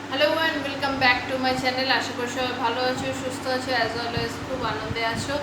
Hello and welcome back to my channel. আশা করি সবাই ভালো আছো, সুস্থ আছো, অ্যাজ অলওয়েজ খুব আনন্দে আছো।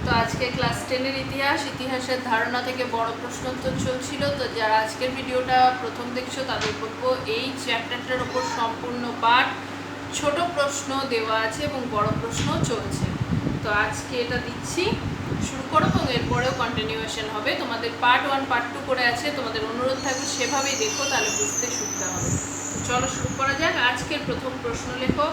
তো আজকে ক্লাস 10-এর ইতিহাসের ধারণা থেকে বড় প্রশ্নোত্তর চলছিল। তো যারা আজকের ভিডিওটা প্রথম দেখছো তাদের বলবো এই চ্যাপ্টারটার ওপর সম্পূর্ণ পাঠ, ছোট প্রশ্ন দেওয়া আছে এবং বড় প্রশ্ন চলছে। তো আজকে এটা দিচ্ছি, শুরু করো এবং এরপরেও কন্টিনিউয়েশন হবে। তোমাদের পার্ট 1 পার্ট 2 করে আছে, তোমাদের অনুরোধ থাকবে সেভাবেই দেখো, তাহলে বুঝতে সুবিধা হবে। চলো শুরু করা যাক। আজকের প্রথম প্রশ্ন লেখো,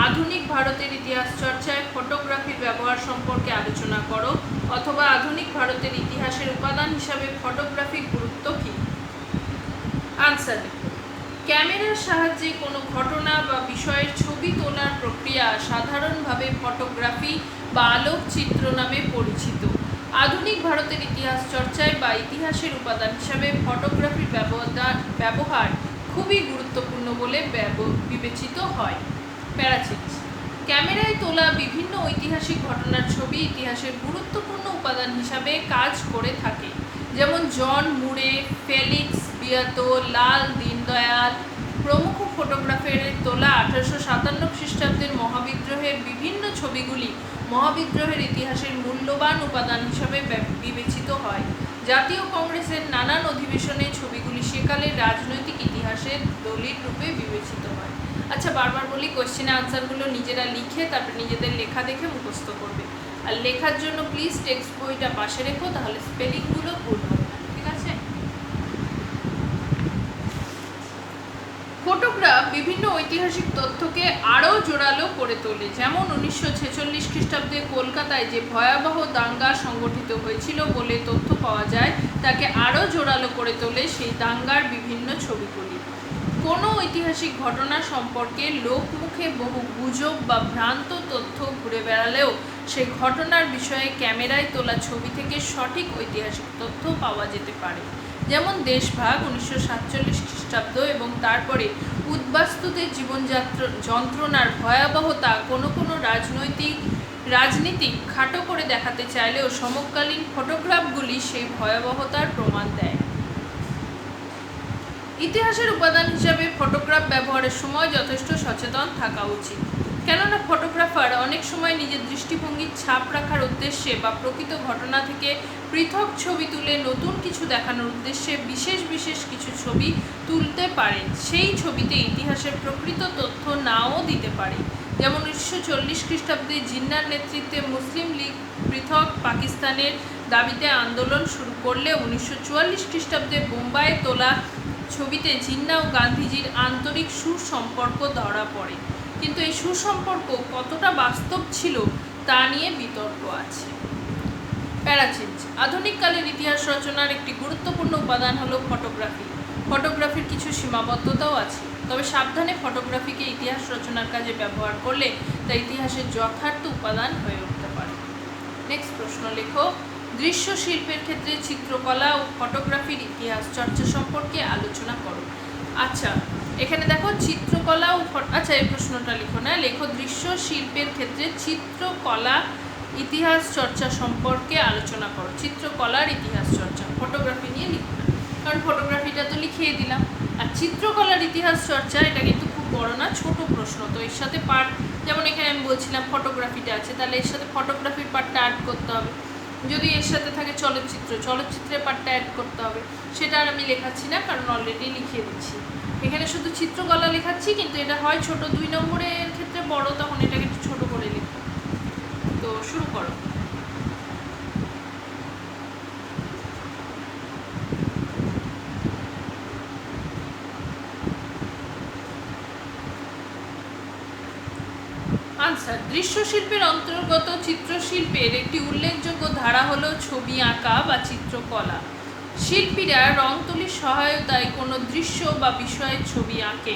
আধুনিক ভারতের ইতিহাস চর্চায় ফটোগ্রাফির ব্যবহার সম্পর্কে আলোচনা করো, অথবা আধুনিক ভারতের ইতিহাসের উপাদান হিসাবে ফটোগ্রাফির গুরুত্ব কী? আনসার লেখো। ক্যামেরার সাহায্যে কোনো ঘটনা বা বিষয়ের ছবি তোলার প্রক্রিয়া সাধারণভাবে ফটোগ্রাফি বা আলোকচিত্র নামে পরিচিত। আধুনিক ভারতের ইতিহাস চর্চায় বা ইতিহাসের উপাদান হিসাবে ফটোগ্রাফির ব্যবহার খুবই গুরুত্বপূর্ণ বলে বিবেচিত হয়। প্যারাচিজ, ক্যামেরায় তোলা বিভিন্ন ঐতিহাসিক ঘটনার ছবি ইতিহাসের গুরুত্বপূর্ণ উপাদান হিসাবে কাজ করে থাকে। যেমন জন মুরে, ফেলিক্স বিয়াতো, লাল দীনদয়াল প্রমুখ ফটোগ্রাফারের তোলা 1857 খ্রিস্টাব্দের মহাবিদ্রোহের বিভিন্ন ছবিগুলি মহাবিদ্রোহের ইতিহাসের মূল্যবান উপাদান হিসাবে বিবেচিত হয়। জাতীয় কংগ্রেসের নানান অধিবেশনে ছবিগুলি সেকালের রাজনৈতিক ইতিহাসের দলিল রূপে বিবেচিত হয়। আচ্ছা, বারবার বলি, কোশ্চেনের আনসারগুলো নিজেরা লিখে তারপর নিজেদের লেখা দেখে মুখস্থ করবে। আর লেখার জন্য প্লিজ টেক্সট বইটা পাশে রেখো, তাহলে স্পেলিংগুলো ভুল হবে না, ঠিক আছে? ফটোগ্রাফ বিভিন্ন ঐতিহাসিক তথ্যকে আরও জোরালো করে তোলে। যেমন 1946 খ্রিস্টাব্দে কলকাতায় যে ভয়াবহ দাঙ্গা সংগঠিত হয়েছিল বলে তথ্য পাওয়া যায়, তাকে আরও জোরালো করে তোলে সেই দাঙ্গার বিভিন্ন ছবিগুলি। কোনো ঐতিহাসিক ঘটনা সম্পর্কে লোকমুখে বহু গুজব বা ভ্রান্ত তথ্য ঘুরে বেড়ালেও সেই ঘটনার বিষয়ে ক্যামেরায় তোলা ছবি থেকে সঠিক ঐতিহাসিক তথ্য পাওয়া যেতে পারে। যেমন দেশভাগ 1947 খ্রিস্টাব্দ এবং তারপরে উদ্বাস্তুদের যন্ত্রণার ভয়াবহতা কোনো কোনো রাজনীতি খাটো করে দেখাতে চাইলেও সমকালীন ফটোগ্রাফগুলি সেই ভয়াবহতার প্রমাণ দেয়। ইতিহাসের উপাদান হিসাবে ফটোগ্রাফ ব্যবহারের সময় যথেষ্ট সচেতন থাকা উচিত, কেননা ফটোগ্রাফার অনেক সময় নিজের দৃষ্টিভঙ্গির ছাপ রাখার উদ্দেশ্যে বা প্রকৃত ঘটনা থেকে পৃথক ছবি তুলে নতুন কিছু দেখানোর উদ্দেশ্যে বিশেষ কিছু ছবি তুলতে পারেন। সেই ছবিতে ইতিহাসের প্রকৃত তথ্য নাও দিতে পারে। যেমন 1940 খ্রিস্টাব্দে জিন্নার নেতৃত্বে মুসলিম লীগ পৃথক পাকিস্তানের দাবিতে আন্দোলন শুরু করলে 1944 খ্রিস্টাব্দে বোম্বাইয়ে তোলা ছবিতে জিন্না ও গান্ধীজির আন্তরিক সুসম্পর্ক ধরা পড়ে, কিন্তু এই সুসম্পর্ক কতটা বাস্তব ছিল তা নিয়ে বিতর্ক আছে। প্যারাচিজ, আধুনিককালের ইতিহাস রচনার একটি গুরুত্বপূর্ণ উপাদান হলো ফটোগ্রাফি। ফটোগ্রাফির কিছু সীমাবদ্ধতাও আছে, তবে সাবধানে ফটোগ্রাফিকে ইতিহাস রচনার কাজে ব্যবহার করলে তা ইতিহাসের যথার্থ উপাদান হয়ে উঠতে পারে। নেক্সট প্রশ্ন লেখো, দৃশ্য শিল্পের ক্ষেত্রে চিত্রকলা ও ফটোগ্রাফির ইতিহাস চর্চা সম্পর্কে আলোচনা করো। আচ্ছা, এখানে দেখো চিত্রকলা ও আচ্ছা এই প্রশ্নটা লিখো না, লেখো দৃশ্য শিল্পের ক্ষেত্রে চিত্রকলা ইতিহাস চর্চা সম্পর্কে আলোচনা করো। চিত্রকলার ইতিহাস চর্চা, ফটোগ্রাফি নিয়ে লিখো না, কারণ ফটোগ্রাফিটা তো লিখিয়ে দিলাম। আর চিত্রকলার ইতিহাস চর্চা, এটা কিন্তু খুব বড় না, ছোট প্রশ্ন। তো এর সাথে পার্ট, যেমন এখানে আমি বলছিলাম ফটোগ্রাফিটা আছে, তাহলে এর সাথে ফটোগ্রাফির পার্টটা অ্যাড করতে হবে। যদি এর সাথে থাকে চলচ্চিত্রের পার্টটা অ্যাড করতে হবে। সেটা আর আমি লেখাচ্ছি না, কারণ অলরেডি লিখিয়ে দিচ্ছি। এখানে শুধু চিত্রকলা লেখাচ্ছি, কিন্তু এটা হয় ছোট 2 নম্বরের ক্ষেত্রে বড়, তখন এটাকে একটু ছোট করে লিখো। তো শুরু করো। আনসার, দৃশ্যশিল্পের অন্তর্গত চিত্রশিল্পের একটি উল্লেখযোগ্য ধারা হলো ছবি আঁকা বা চিত্রকলা। শিল্পীরা রং তুলির সহায়তায় কোনো দৃশ্য বা বিষয়ের ছবি আঁকে।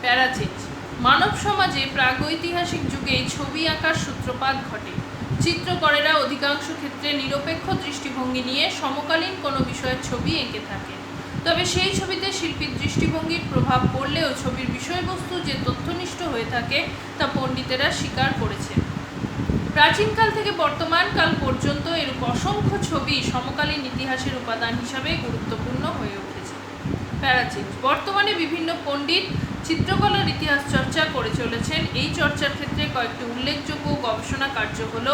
প্যারাচিজ, মানব সমাজে প্রাগৈতিহাসিক যুগে ছবি আঁকার সূত্রপাত ঘটে। চিত্রকরেরা অধিকাংশ ক্ষেত্রে নিরপেক্ষ দৃষ্টিভঙ্গি নিয়ে সমকালীন কোনো বিষয়ের ছবি এঁকে থাকে। তবে সেই ছবিতে শিল্পীর দৃষ্টিভঙ্গির প্রভাব পড়লেও ছবির বিষয়বস্তু যে তথ্যনিষ্ঠ হয়ে থাকে তা পণ্ডিতেরা স্বীকার করেছেন। প্রাচীনকাল থেকে বর্তমান কাল পর্যন্ত এরূপ অসংখ্য ছবি সমকালীন ইতিহাসের উপাদান হিসাবে গুরুত্বপূর্ণ হয়ে উঠেছে। প্যারাচেঞ্জ। বর্তমানে বিভিন্ন পণ্ডিত চিত্রকলার ইতিহাস চর্চা করে চলেছেন। এই চর্চার ক্ষেত্রে কয়েকটি উল্লেখযোগ্য গবেষণা কার্য হল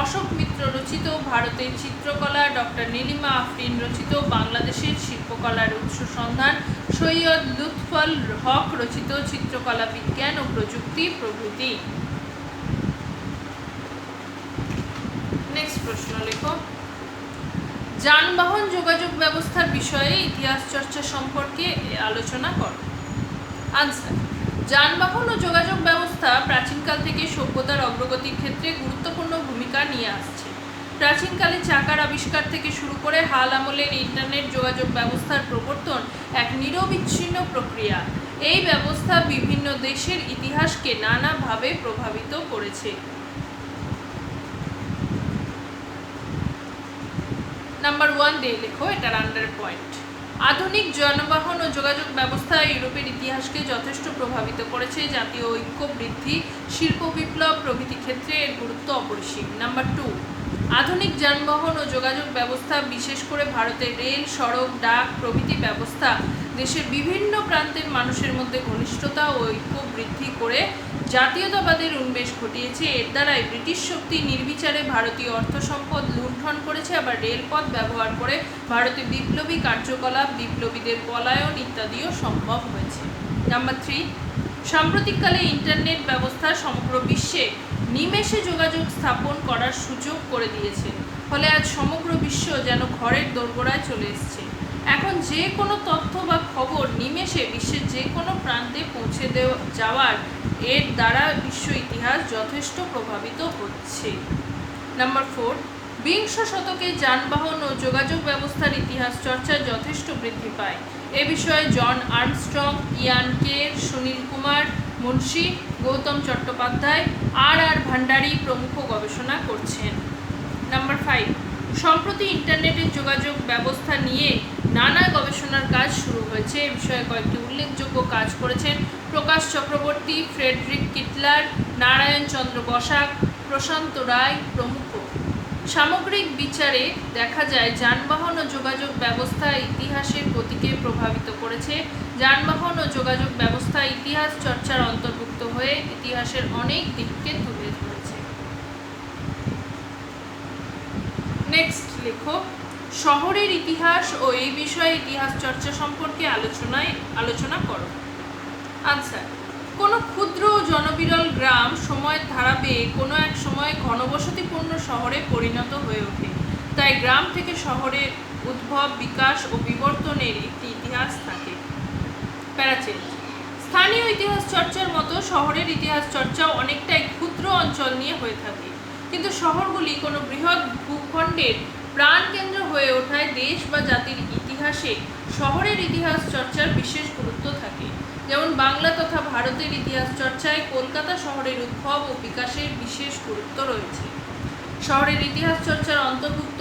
অশোক মিত্র রচিত ভারতের চিত্রকলা, ডক্টর নীলিমা আফরিন রচিত বাংলাদেশের শিল্পকলার উৎস সন্ধান, সৈয়দ লুৎফল হক রচিত চিত্রকলা বিজ্ঞান ও প্রযুক্তি প্রভৃতি। নেক্সট প্রশ্ন লেখো, যানবাহন যোগাযোগ ব্যবস্থার বিষয়ে ইতিহাস চর্চা সম্পর্কে আলোচনা করো। আনসার, যানবাহন ও যোগাযোগ ব্যবস্থা প্রাচীনকাল থেকে সভ্যতার অগ্রগতির ক্ষেত্রে গুরুত্বপূর্ণ ভূমিকা নিয়ে আসছে। প্রাচীনকালে চাকার আবিষ্কার থেকে শুরু করে হাল আমলের ইন্টারনেট যোগাযোগ ব্যবস্থার প্রবর্তন এক নিরবিচ্ছিন্ন প্রক্রিয়া। এই ব্যবস্থা বিভিন্ন দেশের ইতিহাসকে নানাভাবে প্রভাবিত করেছে। নাম্বার 1 দিয়ে লেখো, এটার আন্ডার পয়েন্ট। আধুনিক যানবাহন ও যোগাযোগ ব্যবস্থা ইউরোপের ইতিহাসকে যথেষ্ট প্রভাবিত করেছে। জাতীয় ঐক্য বৃদ্ধি, শিল্প বিপ্লব প্রভৃতি ক্ষেত্রে এর গুরুত্ব অপরিসীম। নাম্বার 2, আধুনিক যানবাহন ও যোগাযোগ ব্যবস্থা বিশেষ করে ভারতের রেল, সড়ক, ডাক প্রভৃতি ব্যবস্থা দেশের বিভিন্ন প্রান্তের মানুষের মধ্যে ঘনিষ্ঠতা ও ঐক্য বৃদ্ধি করে জাতীয়তাবাদের উন্মেষ ঘটিয়েছে। এর দ্বারাই ব্রিটিশ শক্তি নির্বিচারে ভারতীয় অর্থ সম্পদ লুণ্ঠন করেছে, আবার রেলপথ ব্যবহার করে ভারতে বিপ্লবী কার্যকলাপ, বিপ্লবীদের পলায়ন ইত্যাদিও সম্ভব হয়েছে। নাম্বার 3, সাম্প্রতিককালে ইন্টারনেট ব্যবস্থা সমগ্র বিশ্বে নিমেষে যোগাযোগ স্থাপন করার সুযোগ করে দিয়েছে। ফলে আজ সমগ্র বিশ্ব যেন ঘরের দোরগোড়ায় চলে এসেছে। এখন যে কোনো তথ্য বা খবর নিমেষে বিশ্বের যে কোনো প্রান্তে পৌঁছে যাওয়ার এর দ্বারা বিশ্ব ইতিহাস যথেষ্ট প্রভাবিত হচ্ছে। নাম্বার 4, বিংশ শতকে যানবাহন ও যোগাযোগ ব্যবস্থার ইতিহাস চর্চা যথেষ্ট বৃদ্ধি পায়। এ বিষয়ে জন আর্মস্ট্রং, ইয়ান কের, সুনীল কুমার মুন্সি, গৌতম চট্টোপাধ্যায়, আর ভান্ডারী প্রমুখ গবেষণা করছেন। নাম্বার 5, সম্প্রতি ইন্টারনেটের যোগাযোগ ব্যবস্থা নিয়ে নানা গবেষণার কাজ শুরু হয়েছে। এ বিষয়ে কয়েকটি উল্লেখযোগ্য কাজ করেছেন প্রকাশ চক্রবর্তী, ফ্রেডরিক কিটলার, নারায়ণ চন্দ্র বসাক, প্রশান্ত রায় প্রমুখ। সামগ্রিক বিচারে দেখা যায় যানবাহন ও যোগাযোগ ব্যবস্থা ইতিহাসের গতিকে প্রভাবিত করেছে। যানবাহন ও যোগাযোগ ব্যবস্থা ইতিহাস চর্চার অন্তর্ভুক্ত হয়ে ইতিহাসের অনেক দিককে তুলে ধরেছে। নেক্সট লেখো, শহরের ইতিহাস ও এই বিষয়ে ইতিহাস চর্চা সম্পর্কে আলোচনা করো। আনসার, কোনো ক্ষুদ্র ও জনবিরল গ্রাম সময়ের ধারা পেয়ে কোনো এক সময় ঘনবসতিপূর্ণ শহরে পরিণত হয়ে ওঠে। তাই গ্রাম থেকে শহরের উদ্ভব, বিকাশ ও বিবর্তনের একটি ইতিহাস থাকে। প্যারাচেঞ্জ, স্থানীয় ইতিহাস চর্চার মতো শহরের ইতিহাস চর্চাও অনেকটাই ক্ষুদ্র অঞ্চল নিয়ে হয়ে থাকে। কিন্তু শহরগুলি কোনো বৃহৎ ভূখণ্ডের প্রাণকেন্দ্র হয়ে ওঠায় দেশ বা জাতির ইতিহাসে শহরের ইতিহাস চর্চার বিশেষ গুরুত্ব থাকে। যেমন বাংলা তথা ভারতের ইতিহাস চর্চায় কলকাতা শহরের উদ্ভব ও বিকাশের বিশেষ গুরুত্ব রয়েছে। শহরের ইতিহাস চর্চার অন্তর্ভুক্ত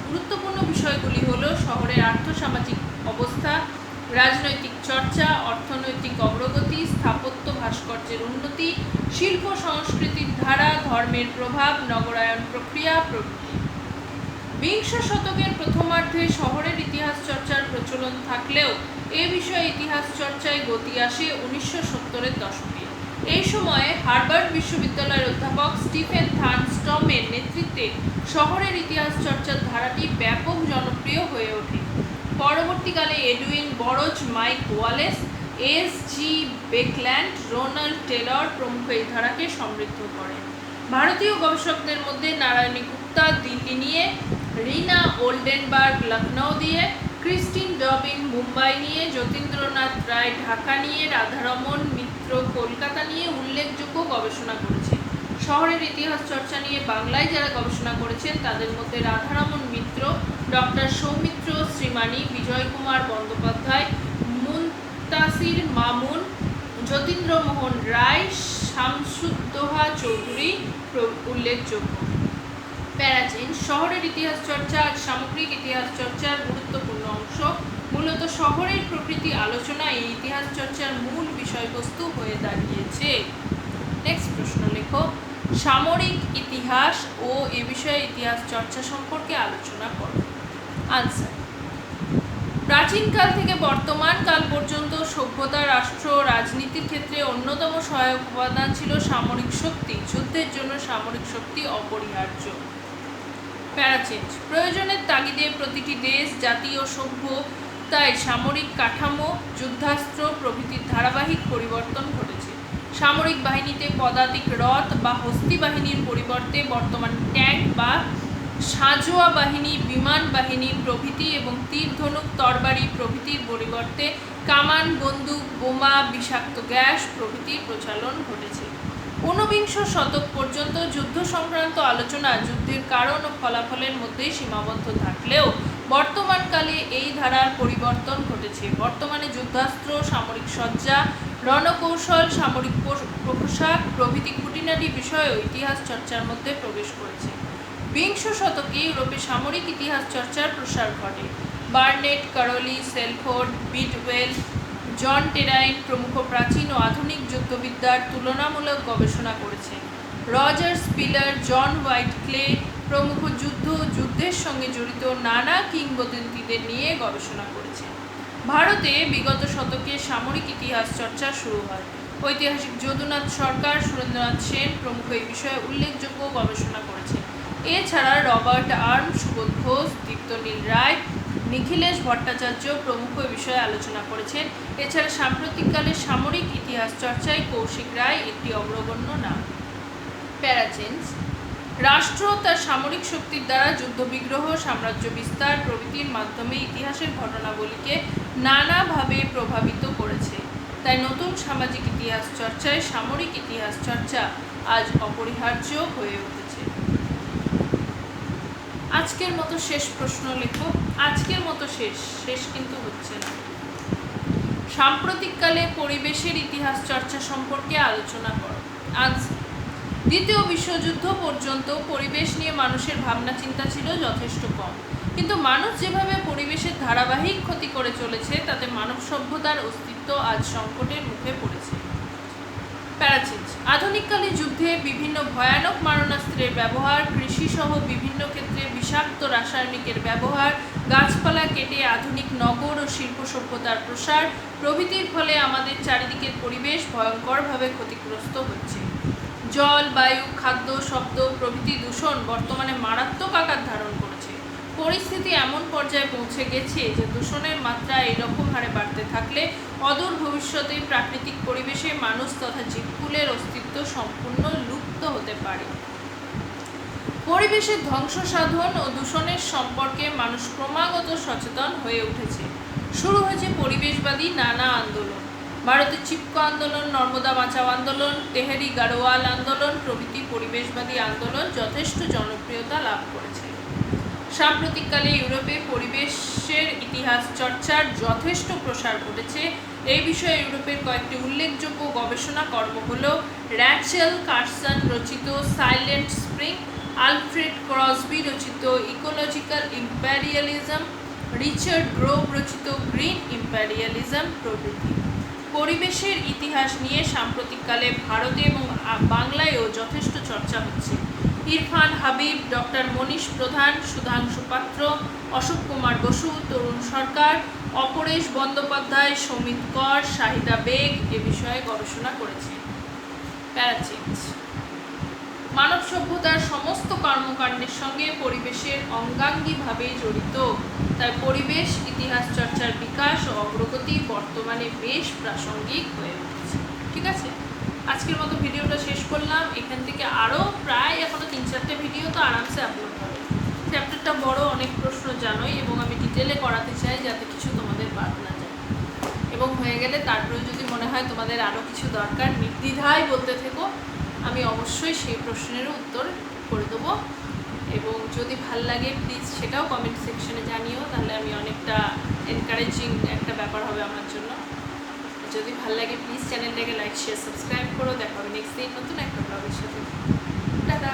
গুরুত্বপূর্ণ বিষয়গুলি হল শহরের আর্থসামাজিক অবস্থা, রাজনৈতিক চর্চা, অর্থনৈতিক অগ্রগতি, স্থাপত্য ভাস্কর্যের উন্নতি, শিল্প সংস্কৃতির ধারা, ধর্মের প্রভাব, নগরায়ন প্রক্রিয়া প্রভৃতি। বিংশ শতকের প্রথমার্ধে শহরের ইতিহাস চর্চার প্রচলন থাকলেও এ বিষয়ে ইতিহাস চর্চায় গতি আসে 1970-এর দশকে। এই সময়ে হার্ভার্ড বিশ্ববিদ্যালয়ের অধ্যাপক স্টিফেন থার্নস্টমের নেতৃত্বে শহরের ইতিহাস চর্চার ধারাটি ব্যাপক জনপ্রিয় হয়ে ওঠে। পরবর্তীকালে Edwin Burroughs, Mike Wallace, S G. Beckland, Ronald Taylor প্রমুখ এই ধারাকে সমৃদ্ধ করেন। ভারতীয় গবেষকদের মধ্যে নারায়ণী গুপ্তা দিল্লি নিয়ে, রিনা ওল্ডেনবার্গ লখনৌ দিয়ে, ক্রিস্টিন ডবিন মুম্বাই নিয়ে, যতীন্দ্রনাথ রায় ঢাকা নিয়ে, রাধারমণ মিত্র কলকাতা নিয়ে উল্লেখযোগ্য গবেষণা করেছেন। শহরের ইতিহাস চর্চা নিয়ে বাংলায় যারা গবেষণা করেছেন তাদের মধ্যে রাধারমণ মিত্র, ডক্টর সৌমিত্র শ্রীমানি, বিজয় কুমার বন্দ্যোপাধ্যায়, মুনতাসির মামুন, যতীন্দ্রমোহন রায়, শামসুদ্দোহা চৌধুরী উল্লেখযোগ্য। প্যারাচেঞ্জ, শহরের ইতিহাস চর্চা আর সামগ্রিক ইতিহাস চর্চার গুরুত্বপূর্ণ অংশ। মূলত শহরের প্রকৃতি আলোচনা এই ইতিহাস চর্চার মূল বিষয়বস্তু হয়ে দাঁড়িয়েছে। নেক্সট প্রশ্ন লেখো, সামরিক ইতিহাস ও এ বিষয়ে ইতিহাস চর্চা সম্পর্কে আলোচনা করো। আনসার, প্রাচীনকাল থেকে বর্তমান কাল পর্যন্ত সভ্যতা, রাষ্ট্র, রাজনীতির ক্ষেত্রে অন্যতম সহায়ক উপাদান ছিল সামরিক শক্তি। যুদ্ধের জন্য সামরিক শক্তি অপরিহার্য। প্যারাচেঞ্জ। প্রয়োজনের তাগিদে প্রতিটি দেশ, জাতি ও সভ্যতায় সামরিক কাঠামো, যুদ্ধাস্ত্র প্রভৃতির ধারাবাহিক পরিবর্তন ঘটেছে। সামরিক বাহিনীতে পদাতিক রথ বা হস্তি বাহিনীর পরিবর্তে বর্তমান ট্যাঙ্ক বা সাঁজোয়া বাহিনী, বিমান বাহিনী প্রভৃতি এবং তীর ধনুক, তরবারি প্রভৃতির পরিবর্তে কামান, বন্দুক, বোমা, বিষাক্ত গ্যাস প্রভৃতির প্রচলন ঘটেছে। ঊনবিংশ শতক পর্যন্ত যুদ্ধ সংক্রান্ত আলোচনা যুদ্ধের কারণ ও ফলাফলের মধ্যেই সীমাবদ্ধ থাকলেও বর্তমানকালে এই ধারার পরিবর্তন ঘটেছে। বর্তমানে যুদ্ধাস্ত্র, সামরিক সজ্জা, রণকৌশল, সামরিক পোশাক প্রভৃতি খুঁটিনাটি বিষয়েও ইতিহাস চর্চার মধ্যে প্রবেশ করেছে। বিংশ শতকে ইউরোপে সামরিক ইতিহাস চর্চার প্রসার ঘটে। বার্নেট, কারোলি, সেলফোর্ড, বিডওয়েল, জন টেরাইন প্রমুখ প্রাচীন ও আধুনিক যুদ্ধবিদ্যার তুলনামূলক গবেষণা করেছেন। রজার স্পিলার, জন হোয়াইট ক্লে প্রমুখ যুদ্ধের সঙ্গে জড়িত নানা কিংবদন্তিদের নিয়ে গবেষণা করেছেন। ভারতে বিগত শতকে সামরিক ইতিহাস চর্চা শুরু হয়। ঐতিহাসিক যদুনাথ সরকার, সুরেন্দ্রনাথ সেন প্রমুখ এই বিষয়ে উল্লেখযোগ্য গবেষণা করেছেন। এছাড়া রবার্ট আর্ম, সুবোধ ঘোষ, দীপ্তনীল রায়, নিখিলেশ ভট্টাচার্য প্রমুখ এই বিষয়ে আলোচনা করেছেন। এছাড়া সাম্প্রতিককালে সামরিক ইতিহাস চর্চায় কৌশিক রায় একটি অগ্রগণ্য নাম। প্যারাচেঞ্জ। রাষ্ট্র তার সামরিক শক্তির দ্বারা যুদ্ধবিগ্রহ, সাম্রাজ্য বিস্তার প্রভৃতির মাধ্যমে ইতিহাসের ঘটনাবলীকে নানাভাবে প্রভাবিত করেছে। তাই নতুন সামাজিক ইতিহাস চর্চায় সামরিক ইতিহাস চর্চা আজ অপরিহার্য হয়ে উঠেছে। আজকের মতো শেষ প্রশ্ন লেখো। আজকের মতো শেষ কিন্তু হচ্ছে না। সাম্প্রতিককালে পরিবেশের ইতিহাস চর্চা সম্পর্কে আলোচনা করো। আজ দ্বিতীয় বিশ্বযুদ্ধ পর্যন্ত পরিবেশ নিয়ে মানুষের ভাবনা চিন্তা ছিল যথেষ্ট কম, কিন্তু মানুষ যেভাবে পরিবেশের ধারাবাহিক ক্ষতি করে চলেছে তাতে মানব সভ্যতার অস্তিত্ব আজ সংকটের মুখে পড়েছে। প্যারাচেঞ্জ। আধুনিককালে যুদ্ধে বিভিন্ন ভয়ানক মারণাস্ত্রের ব্যবহার, কৃষিসহ বিভিন্ন ক্ষেত্রে বিষাক্ত রাসায়নিকের ব্যবহার, গাছপালা কেটে আধুনিক নগর ও শিল্প সভ্যতার প্রসার প্রভৃতির ফলে আমাদের চারিদিকের পরিবেশ ভয়ঙ্করভাবে ক্ষতিগ্রস্ত হচ্ছে। জল, বায়ু, খাদ্য, শব্দ প্রভৃতি দূষণ বর্তমানে মারাত্মক আকার ধারণ করেছে। পরিস্থিতি এমন পর্যায়ে পৌঁছে গেছে যে দূষণের মাত্রা এইরকম হারে বাড়তে থাকলে অদূর ভবিষ্যতে প্রাকৃতিক পরিবেশে মানুষ তথা জীবকুলের অস্তিত্ব সম্পূর্ণ লুপ্ত হতে পারে। পরিবেশের ধ্বংস সাধন ও দূষণের সম্পর্কে মানুষ ক্রমাগত সচেতন হয়ে উঠেছে। শুরু হয়েছে পরিবেশবাদী নানা আন্দোলন। ভারতের চিপকো আন্দোলন, নর্মদা বাঁচাও আন্দোলন, তেহরি গাড়োয়াল আন্দোলন প্রভৃতি পরিবেশবাদী আন্দোলন যথেষ্ট জনপ্রিয়তা লাভ করেছে। সাম্প্রতিককালে ইউরোপে পরিবেশের ইতিহাস চর্চার যথেষ্ট প্রসার ঘটেছে। এই বিষয়ে ইউরোপের কয়েকটি উল্লেখযোগ্য গবেষণা কর্ম হল র্যাচেল কার্সন রচিত সাইলেন্ট স্প্রিং, আলফ্রেড ক্রসবি রচিত ইকোলজিক্যাল ইম্প্যারিয়ালিজম, রিচার্ড গ্রোভ রচিত গ্রিন ইম্প্যারিয়ালিজম প্রভৃতি। পরিবেশের ইতিহাস নিয়ে সাম্প্রতিককালে ভারতে এবং বাংলায়ও যথেষ্ট চর্চা হচ্ছে। ইরফান হাবিব, ডক্টর মনীষ প্রধান, সুধাংশু পাত্র, অশোক কুমার বসু, তরুণ সরকার, অপরেশ বন্দ্যোপাধ্যায়, সমিত কর, শাহিদা বেগ এ বিষয়ে গবেষণা করেছেন। প্যারাচেঞ্জ। মানব সভ্যতার সমস্ত কর্মকাণ্ডের সঙ্গে পরিবেশের অঙ্গাঙ্গিভাবে জড়িত, তাই পরিবেশ ইতিহাস চর্চার বিকাশ ও অগ্রগতি বর্তমানে বেশ প্রাসঙ্গিক হয়ে উঠেছে। ঠিক আছে, আজকের মতো ভিডিওটা শেষ করলাম। এখান থেকে আরও প্রায় এখনও 3-4টে ভিডিও তো আরামসে আপলোড হবে। চ্যাপ্টারটা বড়, অনেক প্রশ্ন জানোই, এবং আমি ডিটেলে করাতে চাই যাতে কিছু তোমাদের বাদ না যায়। এবং হয়ে গেলে তারপরে যদি মনে হয় তোমাদের আরও কিছু দরকার, নির্দ্বিধায় বলতে থেকো, আমি অবশ্যই সেই প্রশ্নেরও উত্তর করে দেবো। এবং যদি ভাল লাগে প্লিজ সেটাও কমেন্ট সেকশনে জানিও, তাহলে আমি অনেকটা এনকারেজিং একটা ব্যাপার হবে আমার জন্য। যদি ভাল লাগে প্লিজ চ্যানেলটাকে লাইক, শেয়ার, সাবস্ক্রাইব করো। দেখা হবে নেক্সট দিন নতুন একটা ব্লগের সাথে। টাটা।